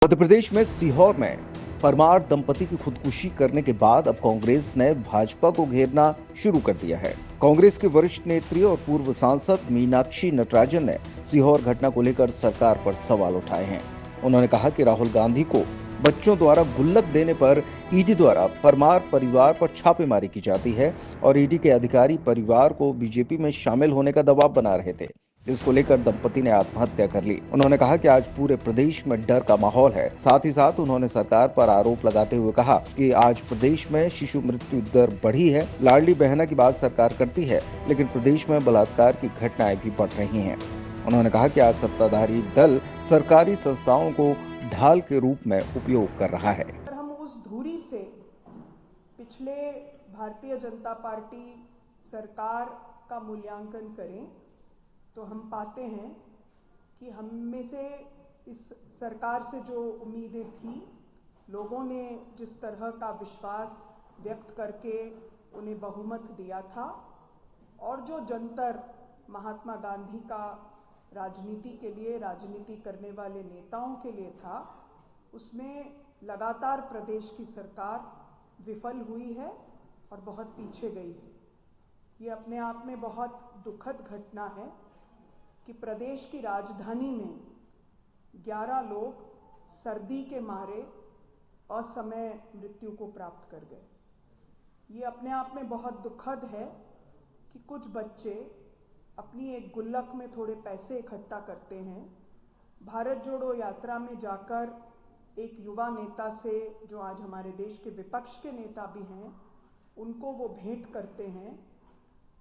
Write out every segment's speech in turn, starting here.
मध्य प्रदेश में सीहोर में परमार दंपति की खुदकुशी करने के बाद अब कांग्रेस ने भाजपा को घेरना शुरू कर दिया है। कांग्रेस के वरिष्ठ नेत्री और पूर्व सांसद मीनाक्षी नटराजन ने सीहोर घटना को लेकर सरकार पर सवाल उठाए हैं। उन्होंने कहा कि राहुल गांधी को बच्चों द्वारा गुल्लक देने पर ईडी द्वारा परमार परिवार पर छापेमारी की जाती है और ईडी के अधिकारी परिवार को बीजेपी में शामिल होने का दबाव बना रहे थे। इसको लेकर दंपति ने आत्महत्या कर ली। उन्होंने कहा कि आज पूरे प्रदेश में डर का माहौल है। साथ ही साथ उन्होंने सरकार पर आरोप लगाते हुए कहा कि आज प्रदेश में शिशु मृत्यु दर बढ़ी है। लाडली बहना की बात सरकार करती है, लेकिन प्रदेश में बलात्कार की घटनाएं भी बढ़ रही हैं। उन्होंने कहा कि आज सत्ताधारी दल सरकारी संस्थाओं को ढाल के रूप में उपयोग कर रहा है। हम उस धुरी से पिछले भारतीय जनता पार्टी सरकार का मूल्यांकन करें तो हम पाते हैं कि हम में से इस सरकार से जो उम्मीदें थी, लोगों ने जिस तरह का विश्वास व्यक्त करके उन्हें बहुमत दिया था और जो जंतर महात्मा गांधी का राजनीति के लिए, राजनीति करने वाले नेताओं के लिए था, उसमें लगातार प्रदेश की सरकार विफल हुई है और बहुत पीछे गई है। ये अपने आप में बहुत दुखद घटना है कि प्रदेश की राजधानी में 11 लोग सर्दी के मारे असमय मृत्यु को प्राप्त कर गए। ये अपने आप में बहुत दुखद है कि कुछ बच्चे अपनी एक गुल्लक में थोड़े पैसे इकट्ठा करते हैं, भारत जोड़ो यात्रा में जाकर एक युवा नेता से, जो आज हमारे देश के विपक्ष के नेता भी हैं, उनको वो भेंट करते हैं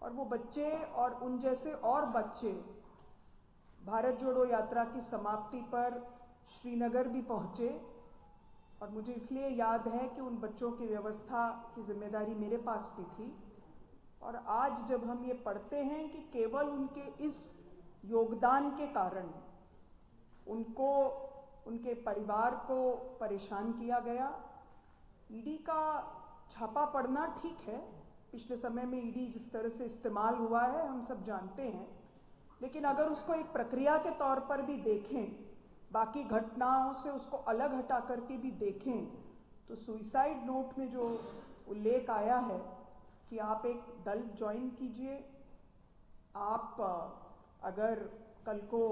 और वो बच्चे और उन जैसे और बच्चे भारत जोड़ो यात्रा की समाप्ति पर श्रीनगर भी पहुंचे। और मुझे इसलिए याद है कि उन बच्चों की व्यवस्था की जिम्मेदारी मेरे पास भी थी। और आज जब हम ये पढ़ते हैं कि केवल उनके इस योगदान के कारण उनको, उनके परिवार को परेशान किया गया। ईडी का छापा पड़ना ठीक है, पिछले समय में ईडी जिस तरह से इस्तेमाल हुआ है हम सब जानते हैं, लेकिन अगर उसको एक प्रक्रिया के तौर पर भी देखें, बाकी घटनाओं से उसको अलग हटा करके भी देखें, तो सुसाइड नोट में जो उल्लेख आया है कि आप एक दल ज्वाइन कीजिए, आप अगर कल को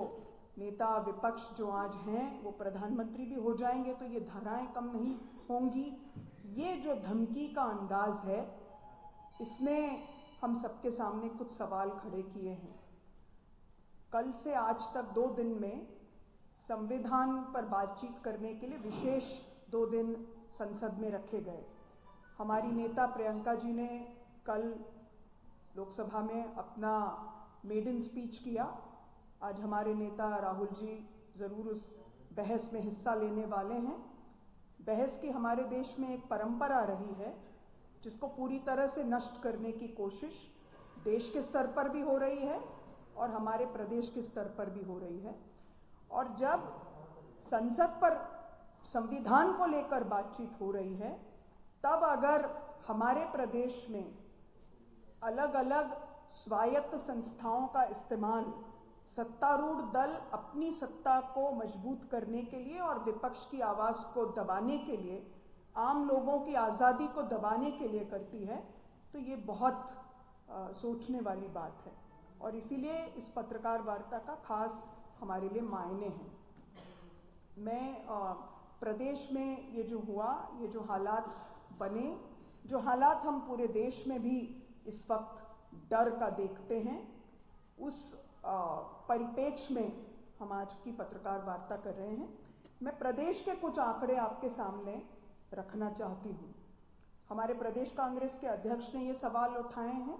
नेता विपक्ष जो आज हैं वो प्रधानमंत्री भी हो जाएंगे तो ये धाराएं कम नहीं होंगी। ये जो धमकी का अंदाज है, इसने हम सबके सामने कुछ सवाल खड़े किए हैं। कल से आज तक 2 दिन में संविधान पर बातचीत करने के लिए विशेष 2 दिन संसद में रखे गए। हमारी नेता प्रियंका जी ने कल लोकसभा में अपना मेडन स्पीच किया। आज हमारे नेता राहुल जी ज़रूर उस बहस में हिस्सा लेने वाले हैं। बहस की हमारे देश में एक परंपरा रही है जिसको पूरी तरह से नष्ट करने की कोशिश देश के स्तर पर भी हो रही है और हमारे प्रदेश के स्तर पर भी हो रही है। और जब संसद पर संविधान को लेकर बातचीत हो रही है, तब अगर हमारे प्रदेश में अलग अलग स्वायत्त संस्थाओं का इस्तेमाल सत्तारूढ़ दल अपनी सत्ता को मजबूत करने के लिए और विपक्ष की आवाज़ को दबाने के लिए, आम लोगों की आज़ादी को दबाने के लिए करती है, तो ये बहुत सोचने वाली बात है। और इसीलिए इस पत्रकार वार्ता का खास हमारे लिए मायने हैं। मैं प्रदेश में ये जो हुआ, ये जो हालात बने, जो हालात हम पूरे देश में भी इस वक्त डर का देखते हैं, उस परिप्रेक्ष्य में हम आज की पत्रकार वार्ता कर रहे हैं। मैं प्रदेश के कुछ आंकड़े आपके सामने रखना चाहती हूँ। हमारे प्रदेश कांग्रेस के अध्यक्ष ने ये सवाल उठाए हैं।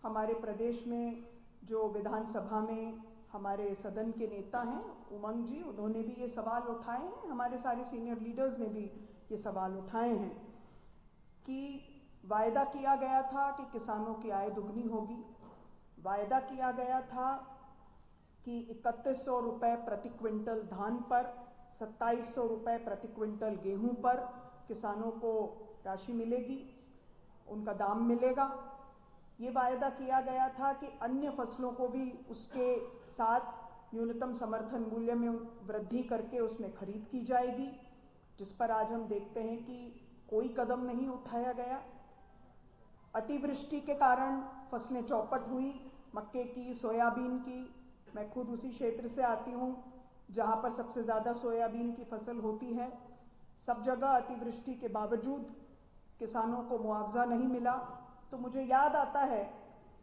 हमारे प्रदेश में जो विधानसभा में हमारे सदन के नेता हैं उमंग जी, उन्होंने भी ये सवाल उठाए हैं। हमारे सारे सीनियर लीडर्स ने भी ये सवाल उठाए हैं कि वायदा किया गया था कि किसानों की आय दुगनी होगी, वायदा किया गया था कि 3100 रुपये प्रति क्विंटल धान पर, 2700 रुपये प्रति क्विंटल गेहूं पर किसानों को राशि मिलेगी, उनका दाम मिलेगा। ये वायदा किया गया था कि अन्य फसलों को भी उसके साथ न्यूनतम समर्थन मूल्य में वृद्धि करके उसमें खरीद की जाएगी। जिस पर आज हम देखते हैं कि कोई कदम नहीं उठाया गया। अतिवृष्टि के कारण फसलें चौपट हुई, मक्के की, सोयाबीन की। मैं खुद उसी क्षेत्र से आती हूँ जहाँ पर सबसे ज़्यादा सोयाबीन की फसल होती है। सब जगह अतिवृष्टि के बावजूद किसानों को मुआवजा नहीं मिला। तो मुझे याद आता है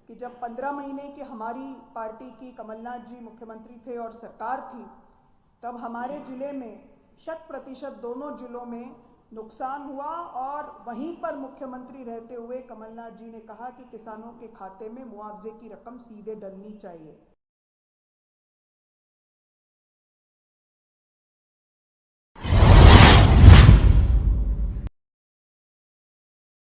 कि जब 15 महीने की हमारी पार्टी की कमलनाथ जी मुख्यमंत्री थे और सरकार थी, तब हमारे जिले में 100% दोनों जिलों में नुकसान हुआ और वहीं पर मुख्यमंत्री रहते हुए कमलनाथ जी ने कहा कि किसानों के खाते में मुआवजे की रकम सीधे डलनी चाहिए।